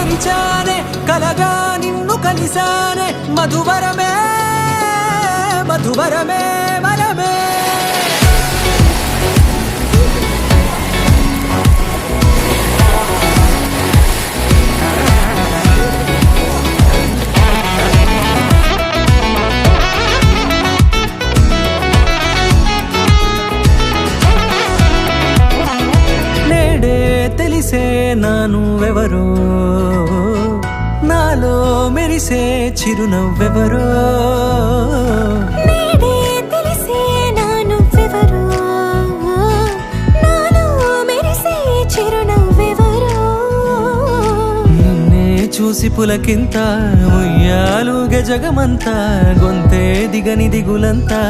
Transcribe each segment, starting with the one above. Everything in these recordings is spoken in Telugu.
తెరిచానే కలగా నిన్ను కలిసానే మధువరమే మధువరమే వరమే తెలిసే నానువెవరో నాలో మెరిసే చిరునవ్వెవరో నేడే తెలిసే నానువెవరో నాలో మెరిసే చిరునవ్వెవరో నిన్నే చూసి పులకింత ఉయ్యాలుగ జగమంతా గొంతే దిగని దిగులంతా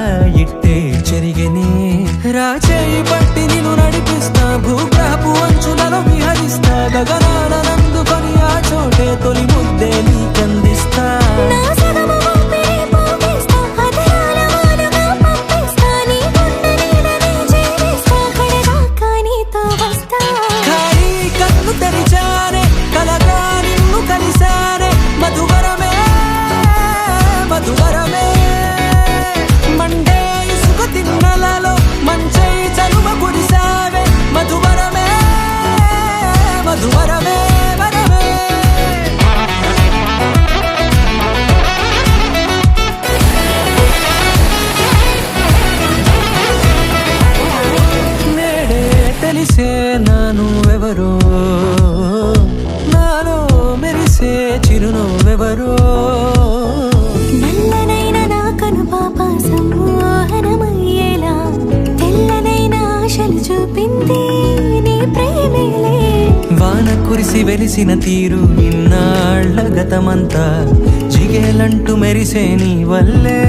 ఇట్టే చెరిగెనే రాచేయి పట్టి నిన్ను నడిపిస్తా భూగ్రహపు అంచులలో విహరిస్తా గగనాల నందుకొని ఆ చోటే తొలి ముద్దే నీకందిస్తా నా సగము ఊపిరి పోగేస్తా అధరాల వానగా పంపిస్తా నీ గుండె నీడనే చేరేస్తా కడదాకా నీతో వస్తా ఖాళీ కన్ను తెరిచానే కలగా నిన్ను కలిసానే మధువరమే మధువరమే మండే ఇసుక తిన్నలలో మంచై చలువ కురిసావే మధువరమే మధువరమే వరమే నేడే తెలిసే నానువెవరో నాలో మెరిసే చిరునవ్వెవరో నల్లనైన నా కనుపాప సమ్మోహనమయ్యేలా తెల్లనైన ఆశలు చూపింది నీ ప్రేమేలే వాన కురిసి వెలిసిన తీరు ఇన్నాళ్ల గతమంతా జిగేలంటూ మెరిసే నీ వల్లే